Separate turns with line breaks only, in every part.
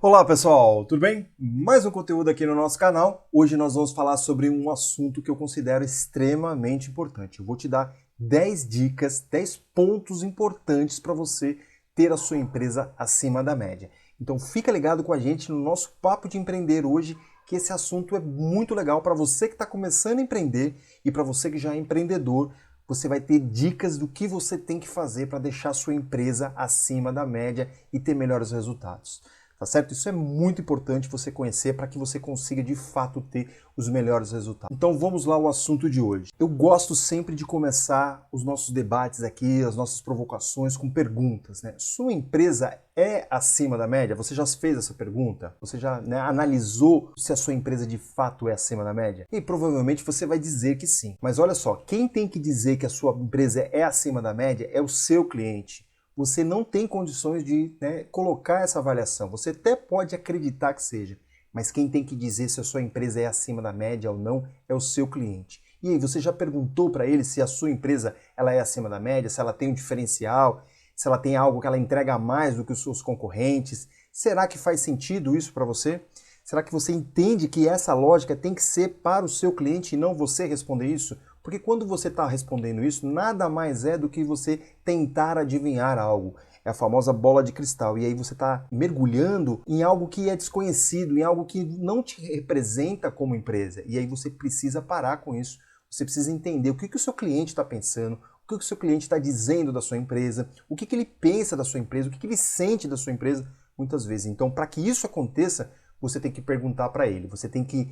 Olá pessoal, tudo bem? Mais um conteúdo aqui no nosso canal. Hoje nós vamos falar sobre um assunto que eu considero extremamente importante. Eu vou te dar 10 dicas, 10 pontos importantes para você ter a sua empresa acima da média. Então fica ligado com a gente no nosso Papo de Empreender hoje, que esse assunto é muito legal para você que está começando a empreender e para você que já é empreendedor. Você vai ter dicas do que você tem que fazer para deixar a sua empresa acima da média e ter melhores resultados. Tá certo? Isso é muito importante você conhecer para que você consiga de fato ter os melhores resultados. Então vamos lá ao assunto de hoje. Eu gosto sempre de começar os nossos debates aqui, as nossas provocações com perguntas, né? Sua empresa é acima da média? Você já fez essa pergunta? Você já analisou se a sua empresa de fato é acima da média? E provavelmente você vai dizer que sim. Mas olha só, quem tem que dizer que a sua empresa é acima da média é o seu cliente. Você não tem condições de colocar essa avaliação. Você até pode acreditar que seja, mas quem tem que dizer se a sua empresa é acima da média ou não é o seu cliente. E aí, você já perguntou para ele se a sua empresa ela é acima da média, se ela tem um diferencial, se ela tem algo que ela entrega mais do que os seus concorrentes? Será que faz sentido isso para você? Será que você entende que essa lógica tem que ser para o seu cliente e não você responder isso? Porque quando você está respondendo isso, nada mais é do que você tentar adivinhar algo. É a famosa bola de cristal. E aí você está mergulhando em algo que é desconhecido, em algo que não te representa como empresa. E aí você precisa parar com isso. Você precisa entender o que o seu cliente está pensando, o que o seu cliente está dizendo da sua empresa, o que ele pensa da sua empresa, o que ele sente da sua empresa, muitas vezes. Então, para que isso aconteça, você tem que perguntar para ele, você tem que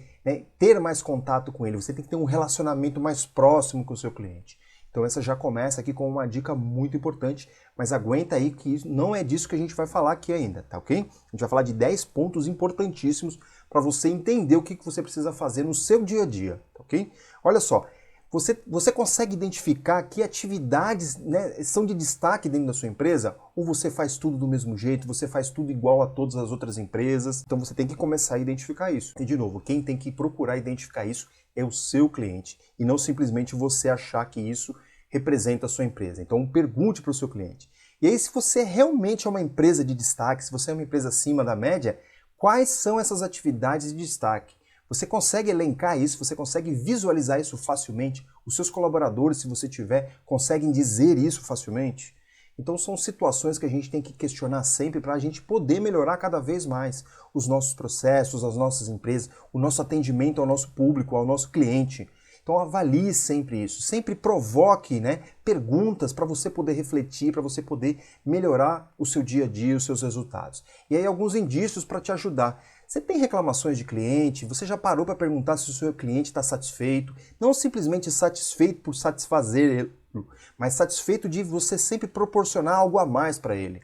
ter mais contato com ele, você tem que ter um relacionamento mais próximo com o seu cliente. Então essa já começa aqui com uma dica muito importante, mas aguenta aí que não é disso que a gente vai falar aqui ainda, tá ok? A gente vai falar de 10 pontos importantíssimos para você entender o que você precisa fazer no seu dia a dia, tá ok? Olha só, você consegue identificar que atividades são de destaque dentro da sua empresa? Ou você faz tudo do mesmo jeito, você faz tudo igual a todas as outras empresas? Então você tem que começar a identificar isso. E de novo, quem tem que procurar identificar isso é o seu cliente. E não simplesmente você achar que isso representa a sua empresa. Então pergunte para o seu cliente. E aí, se você realmente é uma empresa de destaque, se você é uma empresa acima da média, quais são essas atividades de destaque? Você consegue elencar isso, você consegue visualizar isso facilmente? Os seus colaboradores, se você tiver, conseguem dizer isso facilmente? Então são situações que a gente tem que questionar sempre para a gente poder melhorar cada vez mais os nossos processos, as nossas empresas, o nosso atendimento ao nosso público, ao nosso cliente. Então avalie sempre isso, sempre provoque perguntas para você poder refletir, para você poder melhorar o seu dia a dia, os seus resultados. E aí alguns indícios para te ajudar. Você tem reclamações de cliente? Você já parou para perguntar se o seu cliente está satisfeito? Não simplesmente satisfeito por satisfazer, mas satisfeito de você sempre proporcionar algo a mais para ele.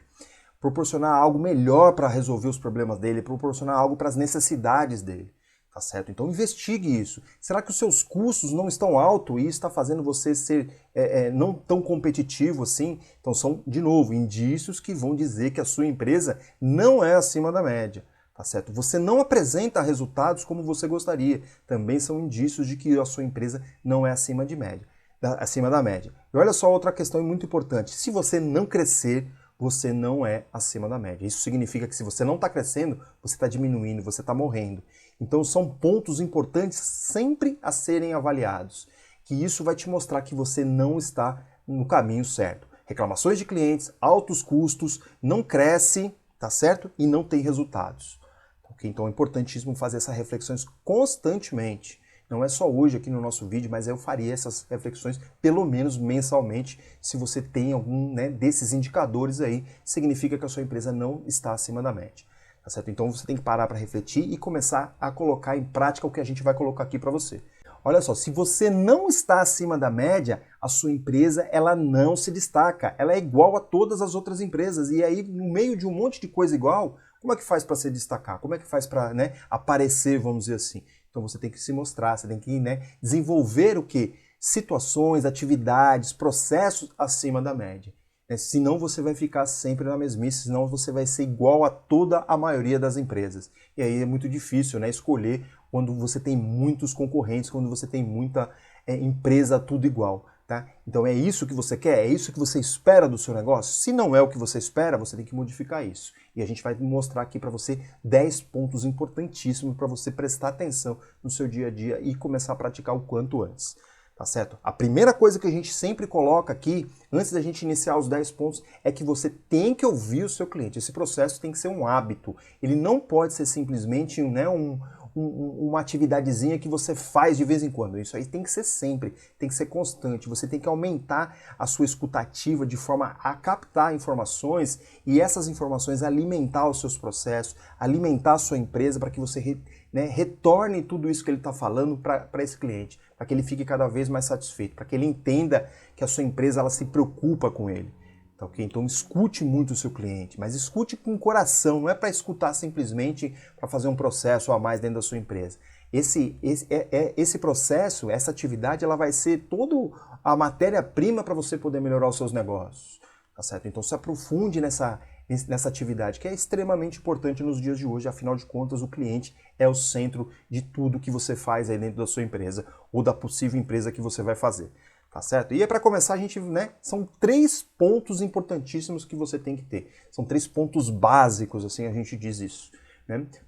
Proporcionar algo melhor para resolver os problemas dele, proporcionar algo para as necessidades dele. Tá certo? Então investigue isso. Será que os seus custos não estão altos e isso está fazendo você ser não tão competitivo assim? Então são, de novo, indícios que vão dizer que a sua empresa não é acima da média. Tá certo? Você não apresenta resultados como você gostaria. Também são indícios de que a sua empresa não é acima da média. E olha só outra questão muito importante. Se você não crescer, você não é acima da média. Isso significa que se você não está crescendo, você está diminuindo, você está morrendo. Então são pontos importantes sempre a serem avaliados. Que isso vai te mostrar que você não está no caminho certo. Reclamações de clientes, altos custos, não cresce, tá certo? E não tem resultados. Então é importantíssimo fazer essas reflexões constantemente. Não é só hoje aqui no nosso vídeo, mas eu faria essas reflexões pelo menos mensalmente. Se você tem algum desses indicadores aí, significa que a sua empresa não está acima da média. Tá certo? Então você tem que parar para refletir e começar a colocar em prática o que a gente vai colocar aqui para você. Olha só, se você não está acima da média, a sua empresa ela não se destaca. Ela é igual a todas as outras empresas. E aí, no meio de um monte de coisa igual, como é que faz para se destacar? Como é que faz para aparecer, vamos dizer assim? Então você tem que se mostrar, você tem que desenvolver o quê? Situações, atividades, processos acima da média. Senão você vai ficar sempre na mesmice, senão você vai ser igual a toda a maioria das empresas. E aí é muito difícil escolher quando você tem muitos concorrentes, quando você tem muita empresa tudo igual. Tá? Então é isso que você quer? É isso que você espera do seu negócio? Se não é o que você espera, você tem que modificar isso. E a gente vai mostrar aqui para você 10 pontos importantíssimos para você prestar atenção no seu dia a dia e começar a praticar o quanto antes. Tá certo? A primeira coisa que a gente sempre coloca aqui, antes da gente iniciar os 10 pontos, é que você tem que ouvir o seu cliente. Esse processo tem que ser um hábito. Ele não pode ser simplesmente uma atividadezinha que você faz de vez em quando. Isso aí tem que ser sempre, tem que ser constante. Você tem que aumentar a sua escutativa de forma a captar informações e essas informações alimentar os seus processos, alimentar a sua empresa para que você retorne tudo isso que ele está falando para esse cliente, para que ele fique cada vez mais satisfeito, para que ele entenda que a sua empresa ela se preocupa com ele. Tá, okay? Então escute muito o seu cliente, mas escute com coração, não é para escutar simplesmente para fazer um processo a mais dentro da sua empresa. Esse processo, essa atividade, ela vai ser toda a matéria-prima para você poder melhorar os seus negócios. Tá certo? Então se aprofunde nessa atividade, que é extremamente importante nos dias de hoje, afinal de contas o cliente é o centro de tudo que você faz aí dentro da sua empresa ou da possível empresa que você vai fazer. Tá certo? E para começar, a gente, são 3 pontos importantíssimos que você tem que ter. São 3 pontos básicos, assim a gente diz isso,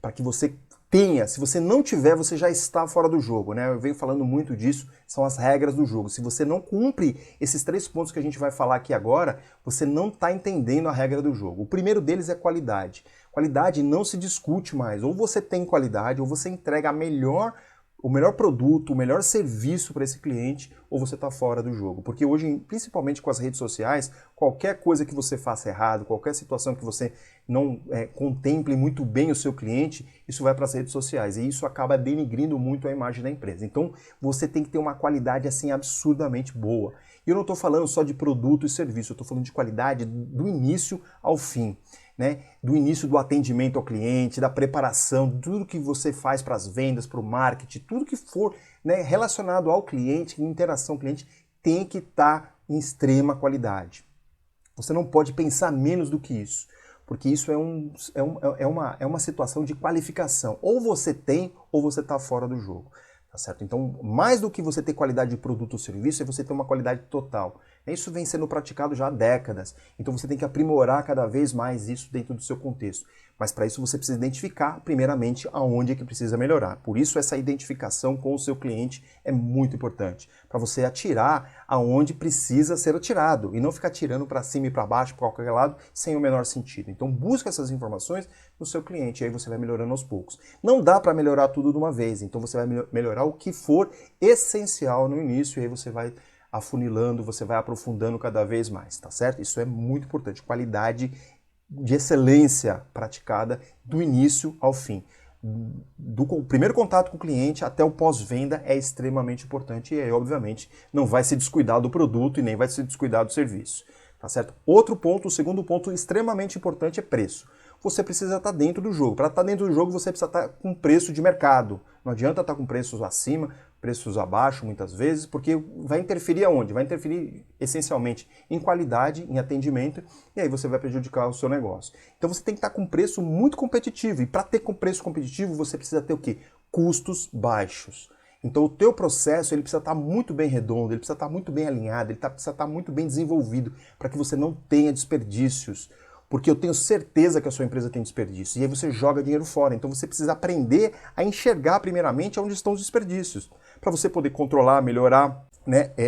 para que você tenha. Se você não tiver, você já está fora do jogo, Eu venho falando muito disso, são as regras do jogo. Se você não cumpre esses 3 pontos que a gente vai falar aqui agora, você não está entendendo a regra do jogo. O primeiro deles é qualidade. Qualidade não se discute mais. Ou você tem qualidade, ou você entrega o melhor produto, o melhor serviço para esse cliente, ou você está fora do jogo. Porque hoje, principalmente com as redes sociais, qualquer coisa que você faça errado, qualquer situação que você não contemple muito bem o seu cliente, isso vai para as redes sociais. E isso acaba denigrindo muito a imagem da empresa. Então, você tem que ter uma qualidade assim absurdamente boa. E eu não estou falando só de produto e serviço, eu estou falando de qualidade do início ao fim. Do início do atendimento ao cliente, da preparação, tudo que você faz para as vendas, para o marketing, tudo que for relacionado ao cliente, interação com o cliente, tem que estar em extrema qualidade. Você não pode pensar menos do que isso, porque isso é uma situação de qualificação. Ou você tem, ou você está fora do jogo. Tá certo? Então, mais do que você ter qualidade de produto ou serviço, é você ter uma qualidade total. Isso vem sendo praticado já há décadas. Então, você tem que aprimorar cada vez mais isso dentro do seu contexto. Mas, para isso, você precisa identificar, primeiramente, aonde é que precisa melhorar. Por isso, essa identificação com o seu cliente é muito importante. Para você atirar aonde precisa ser atirado. E não ficar tirando para cima e para baixo, para qualquer lado, sem o menor sentido. Então, busca essas informações no seu cliente. E aí você vai melhorando aos poucos. Não dá para melhorar tudo de uma vez. Então, você vai melhorar o que for essencial no início. E aí você vai afunilando, você vai aprofundando cada vez mais, tá certo? Isso é muito importante. Qualidade de excelência praticada do início ao fim. Do primeiro contato com o cliente até o pós-venda é extremamente importante e aí, obviamente, não vai se descuidar do produto e nem vai se descuidar do serviço, tá certo? Outro ponto, o segundo ponto extremamente importante é preço. Você precisa estar dentro do jogo. Para estar dentro do jogo, você precisa estar com preço de mercado. Não adianta estar com preços acima, preços abaixo, muitas vezes, porque vai interferir aonde? Vai interferir essencialmente em qualidade, em atendimento, e aí você vai prejudicar o seu negócio. Então você tem que estar com preço muito competitivo, e para ter com preço competitivo, você precisa ter o quê? Custos baixos. Então o teu processo ele precisa estar muito bem redondo, ele precisa estar muito bem alinhado, ele precisa estar muito bem desenvolvido, para que você não tenha desperdícios. Porque eu tenho certeza que a sua empresa tem desperdício. E aí você joga dinheiro fora. Então você precisa aprender a enxergar primeiramente onde estão os desperdícios. Para você poder controlar, melhorar,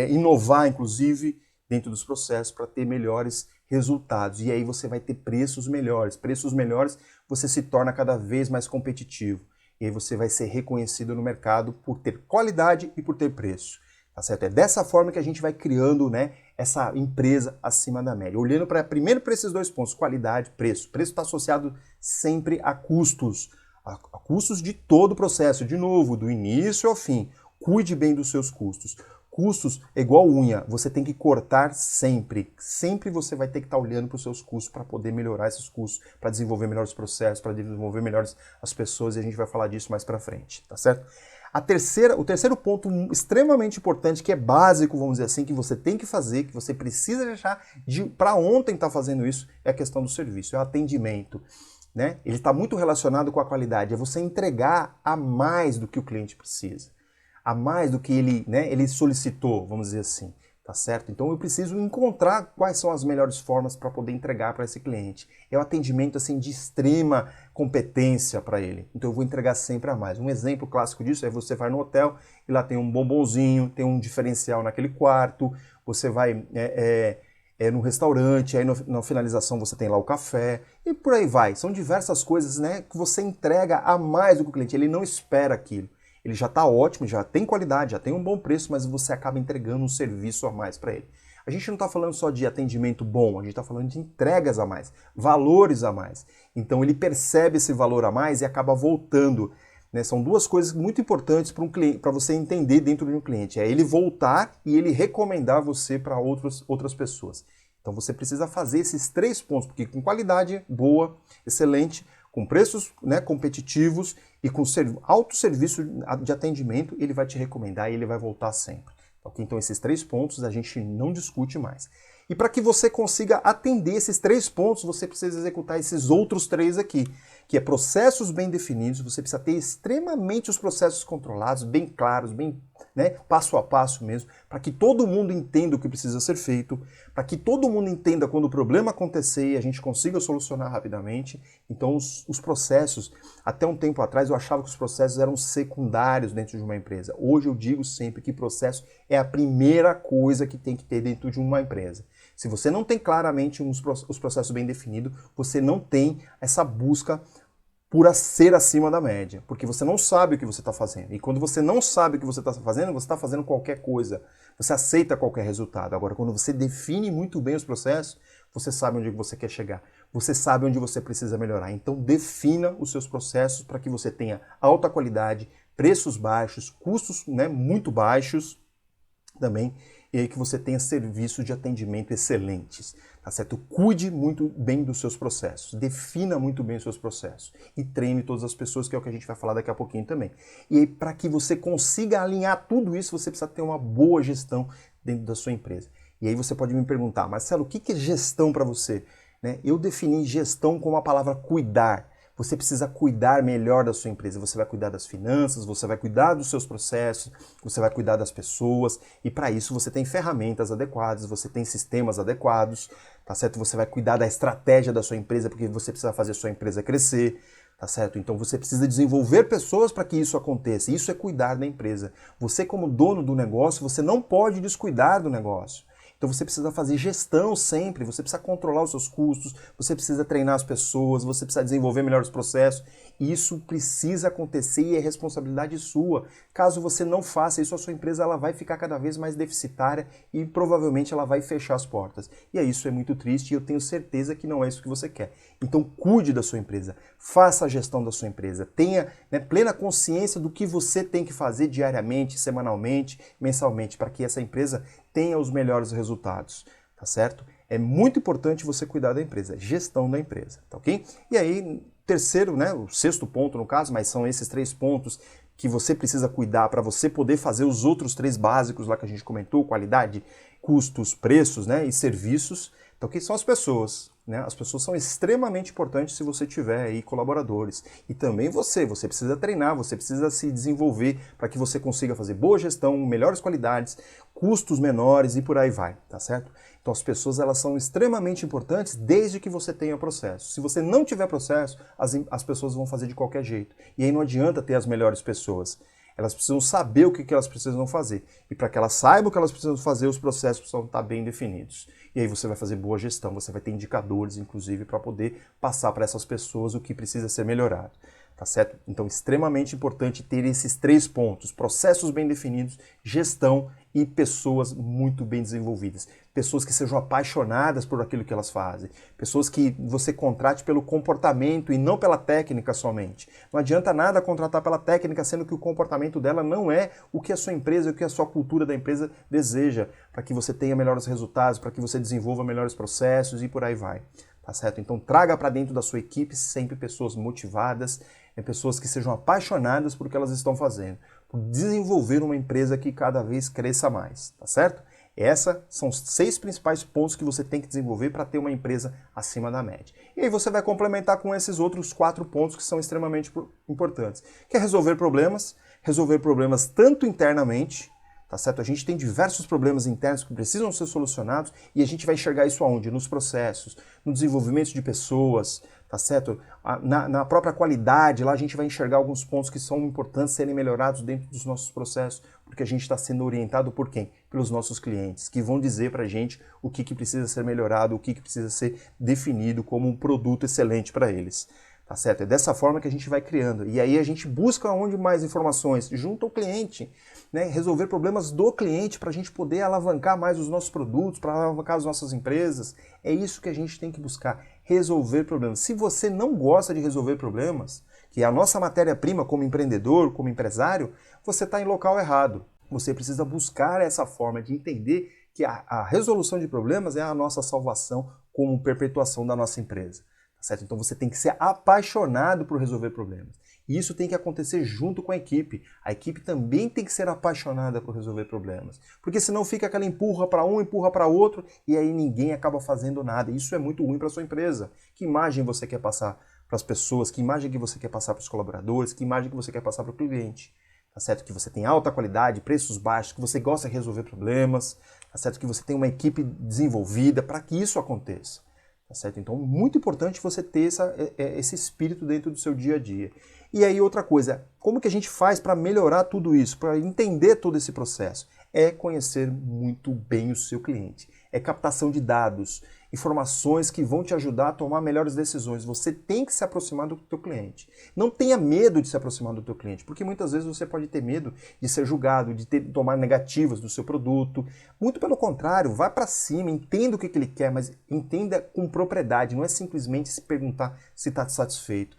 inovar, inclusive, dentro dos processos para ter melhores resultados. E aí você vai ter preços melhores. Preços melhores, você se torna cada vez mais competitivo. E aí você vai ser reconhecido no mercado por ter qualidade e por ter preço. Tá certo? É dessa forma que a gente vai criando essa empresa acima da média. Olhando primeiro para esses 2 pontos, qualidade, preço. Preço está associado sempre a custos. A custos de todo o processo. De novo, do início ao fim. Cuide bem dos seus custos. Custos é igual unha, você tem que cortar sempre. Sempre você vai ter que estar olhando para os seus custos para poder melhorar esses custos, para desenvolver melhores processos, para desenvolver melhores as pessoas, e a gente vai falar disso mais para frente, tá certo? O terceiro ponto extremamente importante, que é básico, vamos dizer assim, que você tem que fazer, que você precisa deixar para ontem estar fazendo isso, é a questão do serviço, é o atendimento. Ele está muito relacionado com a qualidade, é você entregar a mais do que o cliente precisa, a mais do que ele solicitou, vamos dizer assim. tá certo? Então eu preciso encontrar quais são as melhores formas para poder entregar para esse cliente. É um atendimento assim de extrema competência para ele. Então eu vou entregar sempre a mais. Um exemplo clássico disso é você vai no hotel e lá tem um bombonzinho, tem um diferencial naquele quarto, você vai no restaurante, aí na finalização você tem lá o café e por aí vai. São diversas coisas, né, que você entrega a mais do que o cliente. Ele não espera aquilo. Ele já está ótimo, já tem qualidade, já tem um bom preço, mas você acaba entregando um serviço a mais para ele. A gente não está falando só de atendimento bom, a gente está falando de entregas a mais, valores a mais. Então ele percebe esse valor a mais e acaba voltando. Né? São duas coisas muito importantes para você entender dentro de um cliente. É ele voltar e ele recomendar você para outras pessoas. Então você precisa fazer esses 3 pontos, porque com qualidade boa, excelente, com preços, né, competitivos e com alto serviço de atendimento, ele vai te recomendar e ele vai voltar sempre. Okay? Então esses 3 pontos a gente não discute mais. E para que você consiga atender esses 3 pontos, você precisa executar esses outros 3 aqui, que é processos bem definidos, você precisa ter extremamente os processos controlados, bem claros, bem, né, passo a passo mesmo, para que todo mundo entenda o que precisa ser feito, para que todo mundo entenda quando o problema acontecer e a gente consiga solucionar rapidamente. Então os processos, até um tempo atrás eu achava que os processos eram secundários dentro de uma empresa. Hoje eu digo sempre que processo é a primeira coisa que tem que ter dentro de uma empresa. Se você não tem claramente os processos bem definidos, você não tem essa busca por ser acima da média, porque você não sabe o que você está fazendo. E quando você não sabe o que você está fazendo qualquer coisa, você aceita qualquer resultado. Agora, quando você define muito bem os processos, você sabe onde você quer chegar, você sabe onde você precisa melhorar. Então, defina os seus processos para que você tenha alta qualidade, preços baixos, custos, né, muito baixos também, e aí que você tenha serviços de atendimento excelentes, tá certo? Cuide muito bem dos seus processos, defina muito bem os seus processos e treine todas as pessoas, que é o que a gente vai falar daqui a pouquinho também. E aí, para que você consiga alinhar tudo isso, você precisa ter uma boa gestão dentro da sua empresa. E aí você pode me perguntar, Marcelo, o que é gestão para você? Né? Eu defini gestão como a palavra cuidar. Você precisa cuidar melhor da sua empresa, você vai cuidar das finanças, você vai cuidar dos seus processos, você vai cuidar das pessoas, e para isso você tem ferramentas adequadas, você tem sistemas adequados, tá certo? Você vai cuidar da estratégia da sua empresa, porque você precisa fazer a sua empresa crescer, tá certo? Então você precisa desenvolver pessoas para que isso aconteça, isso é cuidar da empresa. Você, como dono do negócio, você não pode descuidar do negócio. Então você precisa fazer gestão sempre, você precisa controlar os seus custos, você precisa treinar as pessoas, você precisa desenvolver melhor os processos. Isso precisa acontecer e é responsabilidade sua. Caso você não faça isso, a sua empresa ela vai ficar cada vez mais deficitária e provavelmente ela vai fechar as portas. E isso é muito triste e eu tenho certeza que não é isso que você quer. Então cuide da sua empresa, faça a gestão da sua empresa, tenha, né, plena consciência do que você tem que fazer diariamente, semanalmente, mensalmente, para que essa empresa tenha os melhores resultados, tá certo? É muito importante você cuidar da empresa, gestão da empresa, tá ok? E aí, terceiro, né, o 6º ponto no caso, mas são esses 3 pontos que você precisa cuidar para você poder fazer os outros 3 básicos lá que a gente comentou, qualidade, custos, preços, né, e serviços. Então, que são as pessoas, né? As pessoas são extremamente importantes se você tiver aí colaboradores. E também você precisa treinar, você precisa se desenvolver para que você consiga fazer boa gestão, melhores qualidades, custos menores e por aí vai, tá certo? Então as pessoas elas são extremamente importantes desde que você tenha processo. Se você não tiver processo, as pessoas vão fazer de qualquer jeito. E aí não adianta ter as melhores pessoas. Elas precisam saber o que elas precisam fazer. E para que elas saibam o que elas precisam fazer, os processos precisam estar bem definidos. E aí você vai fazer boa gestão, você vai ter indicadores, inclusive, para poder passar para essas pessoas o que precisa ser melhorado. Tá certo? Então, extremamente importante ter esses 3 pontos: processos bem definidos, gestão e pessoas muito bem desenvolvidas. Pessoas que sejam apaixonadas por aquilo que elas fazem. Pessoas que você contrate pelo comportamento e não pela técnica somente. Não adianta nada contratar pela técnica, sendo que o comportamento dela não é o que a sua empresa, o que a sua cultura da empresa deseja, para que você tenha melhores resultados, para que você desenvolva melhores processos e por aí vai. Tá certo? Então traga para dentro da sua equipe sempre pessoas motivadas, pessoas que sejam apaixonadas por o que elas estão fazendo, por desenvolver uma empresa que cada vez cresça mais, tá certo? Esses são os 6 principais pontos que você tem que desenvolver para ter uma empresa acima da média. E aí você vai complementar com esses outros 4 pontos que são extremamente importantes, que é resolver problemas tanto internamente, tá certo? A gente tem diversos problemas internos que precisam ser solucionados e a gente vai enxergar isso aonde? Nos processos, no desenvolvimento de pessoas, tá certo? Na própria qualidade, lá a gente vai enxergar alguns pontos que são importantes serem melhorados dentro dos nossos processos, porque a gente está sendo orientado por quem? Pelos nossos clientes, que vão dizer pra gente o que precisa ser melhorado, o que precisa ser definido como um produto excelente para eles. Tá certo? É dessa forma que a gente vai criando. E aí a gente busca onde mais informações? Junto ao cliente, né? Resolver problemas do cliente para a gente poder alavancar mais os nossos produtos, para alavancar as nossas empresas. É isso que a gente tem que buscar, resolver problemas. Se você não gosta de resolver problemas, que é a nossa matéria-prima como empreendedor, como empresário, você está em local errado. Você precisa buscar essa forma de entender que a resolução de problemas é a nossa salvação como perpetuação da nossa empresa. Certo? Então você tem que ser apaixonado por resolver problemas. E isso tem que acontecer junto com a equipe. A equipe também tem que ser apaixonada por resolver problemas. Porque senão fica aquela empurra para um, empurra para outro, e aí ninguém acaba fazendo nada. Isso é muito ruim para a sua empresa. Que imagem você quer passar para as pessoas? Que imagem que você quer passar para os colaboradores? Que imagem que você quer passar para o cliente? Tá certo? Que você tem alta qualidade, preços baixos, que você gosta de resolver problemas. Tá certo? Que você tem uma equipe desenvolvida para que isso aconteça. Tá certo? Então, muito importante você ter esse espírito dentro do seu dia a dia. E aí, outra coisa, como que a gente faz para melhorar tudo isso, para entender todo esse processo? É conhecer muito bem o seu cliente. É captação de dados, informações que vão te ajudar a tomar melhores decisões. Você tem que se aproximar do teu cliente. Não tenha medo de se aproximar do teu cliente, porque muitas vezes você pode ter medo de ser julgado, de tomar negativas do seu produto. Muito pelo contrário, vá para cima, entenda o que ele quer, mas entenda com propriedade. Não é simplesmente se perguntar se está satisfeito.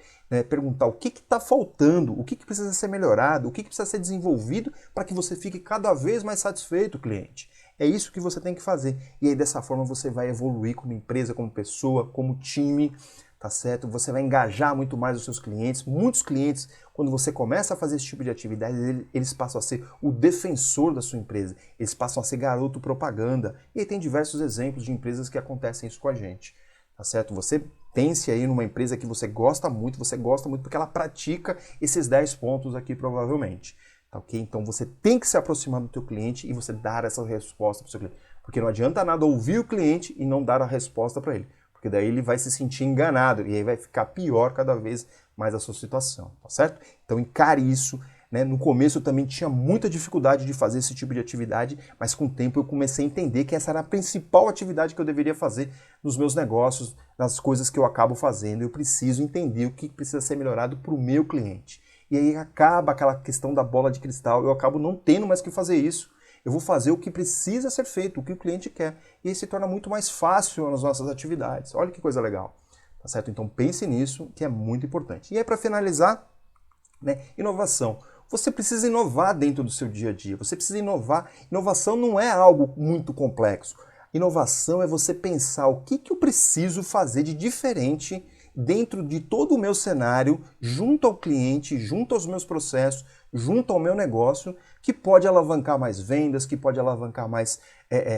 Perguntar o que está faltando, o que precisa ser melhorado, o que precisa ser desenvolvido para que você fique cada vez mais satisfeito, cliente. É isso que você tem que fazer. E aí dessa forma você vai evoluir como empresa, como pessoa, como time, tá certo? Você vai engajar muito mais os seus clientes. Muitos clientes, quando você começa a fazer esse tipo de atividade, eles passam a ser o defensor da sua empresa. Eles passam a ser garoto propaganda. E aí tem diversos exemplos de empresas que acontecem isso com a gente. Tá certo? Você pense aí numa empresa que você gosta muito porque ela pratica esses 10 pontos aqui provavelmente. Tá ok? Então você tem que se aproximar do teu cliente e você dar essa resposta para o seu cliente. Porque não adianta nada ouvir o cliente e não dar a resposta para ele. Porque daí ele vai se sentir enganado e aí vai ficar pior cada vez mais a sua situação. Tá certo? Então encare isso. No começo eu também tinha muita dificuldade de fazer esse tipo de atividade, mas com o tempo eu comecei a entender que essa era a principal atividade que eu deveria fazer nos meus negócios, nas coisas que eu acabo fazendo. Eu preciso entender o que precisa ser melhorado para o meu cliente. E aí acaba aquela questão da bola de cristal, eu acabo não tendo mais que fazer isso. Eu vou fazer o que precisa ser feito, o que o cliente quer. E aí se torna muito mais fácil nas nossas atividades. Olha que coisa legal. Tá certo? Então pense nisso, que é muito importante. E aí para finalizar, inovação. Você precisa inovar dentro do seu dia a dia, você precisa inovar. Inovação não é algo muito complexo. Inovação é você pensar o que eu preciso fazer de diferente dentro de todo o meu cenário, junto ao cliente, junto aos meus processos, junto ao meu negócio, que pode alavancar mais vendas, que pode alavancar mais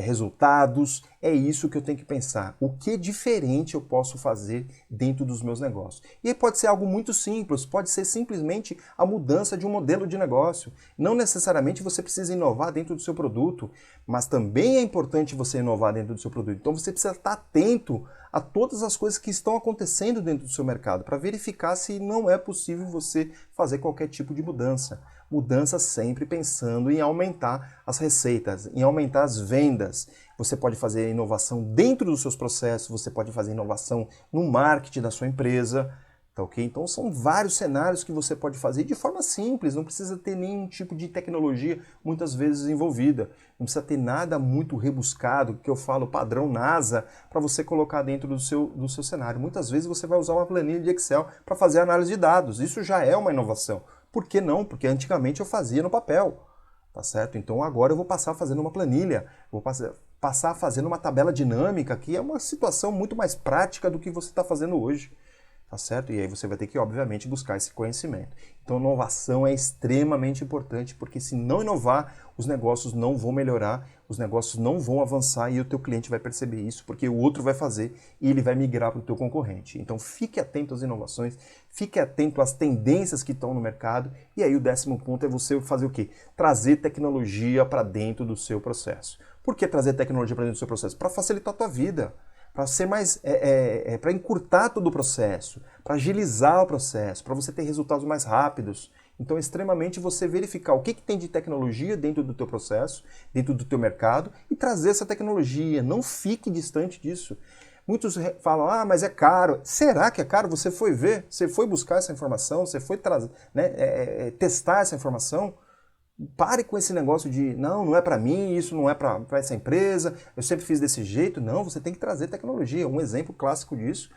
resultados. É isso que eu tenho que pensar. O que diferente eu posso fazer dentro dos meus negócios? E aí pode ser algo muito simples, pode ser simplesmente a mudança de um modelo de negócio. Não necessariamente você precisa inovar dentro do seu produto, mas também é importante você inovar dentro do seu produto. Então você precisa estar atento a todas as coisas que estão acontecendo dentro do seu mercado, para verificar se não é possível você fazer qualquer tipo de mudança. Mudança sempre pensando em aumentar as receitas, em aumentar as vendas. Você pode fazer inovação dentro dos seus processos, você pode fazer inovação no marketing da sua empresa, tá ok? Então são vários cenários que você pode fazer de forma simples, não precisa ter nenhum tipo de tecnologia muitas vezes envolvida, não precisa ter nada muito rebuscado, que eu falo padrão NASA, para você colocar dentro do seu cenário. Muitas vezes você vai usar uma planilha de Excel para fazer análise de dados, isso já é uma inovação. Por que não? Porque antigamente eu fazia no papel, tá certo? Então agora eu vou passar fazendo uma planilha, vou passar fazendo uma tabela dinâmica, que é uma situação muito mais prática do que você está fazendo hoje. tá certo? E aí você vai ter que, obviamente, buscar esse conhecimento. Então, inovação é extremamente importante, porque se não inovar, os negócios não vão melhorar, os negócios não vão avançar e o teu cliente vai perceber isso, porque o outro vai fazer e ele vai migrar para o teu concorrente. Então, fique atento às inovações, fique atento às tendências que estão no mercado, e aí o 10º ponto é você fazer o quê? Trazer tecnologia para dentro do seu processo. Por que trazer tecnologia para dentro do seu processo? Para facilitar a tua vida, para ser mais, para encurtar todo o processo, para agilizar o processo, para você ter resultados mais rápidos. Então é extremamente você verificar o que tem de tecnologia dentro do teu processo, dentro do teu mercado e trazer essa tecnologia. Não fique distante disso. Muitos falam, mas é caro. Será que é caro? Você foi ver, você foi buscar essa informação, você foi testar essa informação? Pare com esse negócio de, não é para mim, isso não é para essa empresa, eu sempre fiz desse jeito. Não, você tem que trazer tecnologia. Um exemplo clássico disso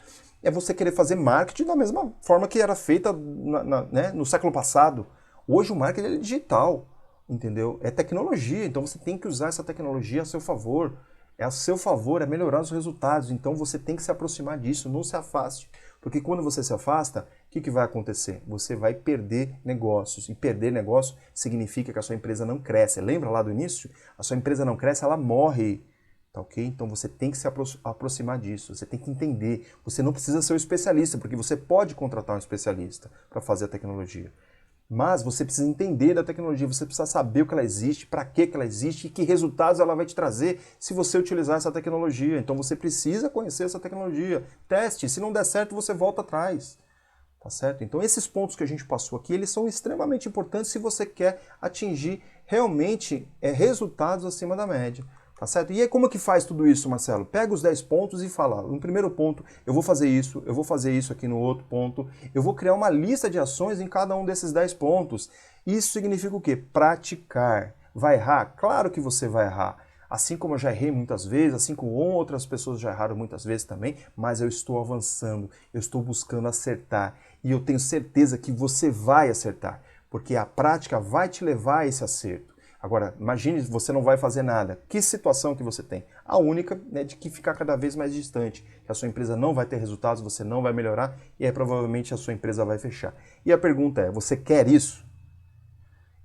é você querer fazer marketing da mesma forma que era feita no século passado. Hoje o marketing é digital, entendeu? É tecnologia, então você tem que usar essa tecnologia a seu favor. É a seu favor, é melhorar os resultados. Então você tem que se aproximar disso, não se afaste. Porque quando você se afasta, o que vai acontecer? Você vai perder negócios. E perder negócio significa que a sua empresa não cresce. Lembra lá do início? A sua empresa não cresce, ela morre. Tá ok? Então você tem que se aproximar disso. Você tem que entender. Você não precisa ser um especialista, porque você pode contratar um especialista para fazer a tecnologia. Mas você precisa entender da tecnologia, você precisa saber o que ela existe, para que ela existe e que resultados ela vai te trazer se você utilizar essa tecnologia. Então você precisa conhecer essa tecnologia. Teste, se não der certo, você volta atrás. Tá certo? Então esses pontos que a gente passou aqui, eles são extremamente importantes se você quer atingir realmente resultados acima da média. Tá certo? E aí como que faz tudo isso, Marcelo? Pega os 10 pontos e fala, no primeiro ponto, eu vou fazer isso aqui no outro ponto, eu vou criar uma lista de ações em cada um desses 10 pontos. Isso significa o quê? Praticar. Vai errar? Claro que você vai errar. Assim como eu já errei muitas vezes, assim como outras pessoas já erraram muitas vezes também, mas eu estou avançando, eu estou buscando acertar. E eu tenho certeza que você vai acertar, porque a prática vai te levar a esse acerto. Agora, imagine se você não vai fazer nada. Que situação que você tem? A única é de que ficar cada vez mais distante, que a sua empresa não vai ter resultados, você não vai melhorar e aí provavelmente a sua empresa vai fechar. E a pergunta é, você quer isso?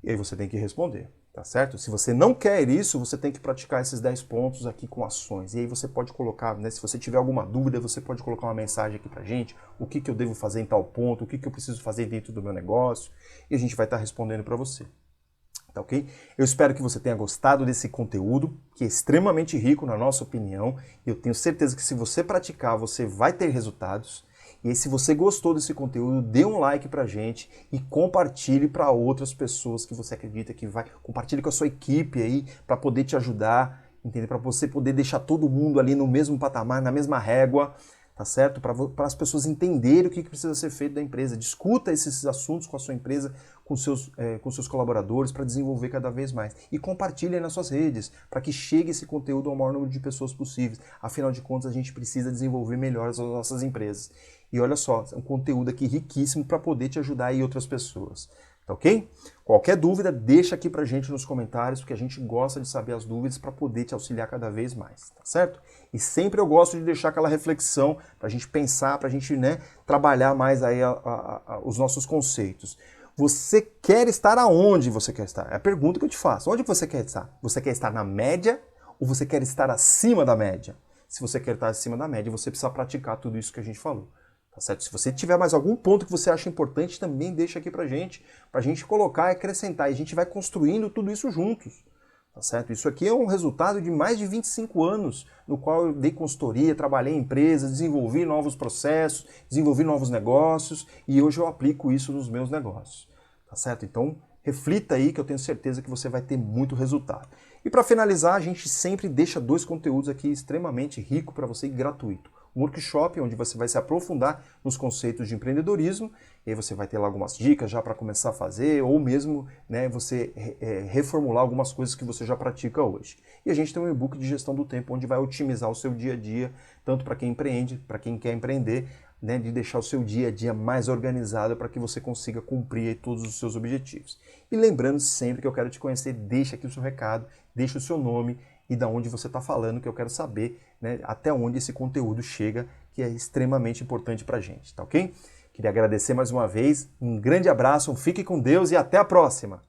E aí você tem que responder, tá certo? Se você não quer isso, você tem que praticar esses 10 pontos aqui com ações. E aí você pode colocar, se você tiver alguma dúvida, você pode colocar uma mensagem aqui pra gente, o que eu devo fazer em tal ponto, o que eu preciso fazer dentro do meu negócio, e a gente vai estar respondendo para você. Tá ok? Eu espero que você tenha gostado desse conteúdo, que é extremamente rico na nossa opinião, e eu tenho certeza que se você praticar, você vai ter resultados. E aí, se você gostou desse conteúdo, dê um like pra gente e compartilhe para outras pessoas que você acredita que vai. Compartilhe com a sua equipe aí para poder te ajudar, entendeu? Para você poder deixar todo mundo ali no mesmo patamar, na mesma régua, tá certo? Para as pessoas entenderem o que precisa ser feito da empresa. Discuta esses assuntos com a sua empresa, com seus colaboradores, para desenvolver cada vez mais. E compartilhe nas suas redes, para que chegue esse conteúdo ao maior número de pessoas possíveis. Afinal de contas, a gente precisa desenvolver melhor as nossas empresas. E olha só, é um conteúdo aqui riquíssimo para poder te ajudar aí outras pessoas. Tá ok? Qualquer dúvida, deixa aqui pra gente nos comentários, porque a gente gosta de saber as dúvidas para poder te auxiliar cada vez mais, tá certo? E sempre eu gosto de deixar aquela reflexão pra gente pensar, pra gente trabalhar mais aí os nossos conceitos. Você quer estar aonde você quer estar? É a pergunta que eu te faço. Onde você quer estar? Você quer estar na média ou você quer estar acima da média? Se você quer estar acima da média, você precisa praticar tudo isso que a gente falou. Tá certo? Se você tiver mais algum ponto que você acha importante, também deixa aqui pra gente colocar e acrescentar. E a gente vai construindo tudo isso juntos. Tá certo? Isso aqui é um resultado de mais de 25 anos, no qual eu dei consultoria, trabalhei em empresas, desenvolvi novos processos, desenvolvi novos negócios e hoje eu aplico isso nos meus negócios. Tá certo? Então, reflita aí que eu tenho certeza que você vai ter muito resultado. E para finalizar, a gente sempre deixa 2 conteúdos aqui extremamente ricos para você e gratuito. Um workshop onde você vai se aprofundar nos conceitos de empreendedorismo, e aí você vai ter lá algumas dicas já para começar a fazer, ou mesmo você reformular algumas coisas que você já pratica hoje. E a gente tem um e-book de gestão do tempo, onde vai otimizar o seu dia a dia, tanto para quem empreende, para quem quer empreender, de deixar o seu dia a dia mais organizado para que você consiga cumprir aí todos os seus objetivos. E lembrando sempre que eu quero te conhecer, deixa aqui o seu recado, deixa o seu nome, e da onde você está falando, que eu quero saber até onde esse conteúdo chega, que é extremamente importante pra gente, tá ok? Queria agradecer mais uma vez, um grande abraço, fique com Deus e até a próxima!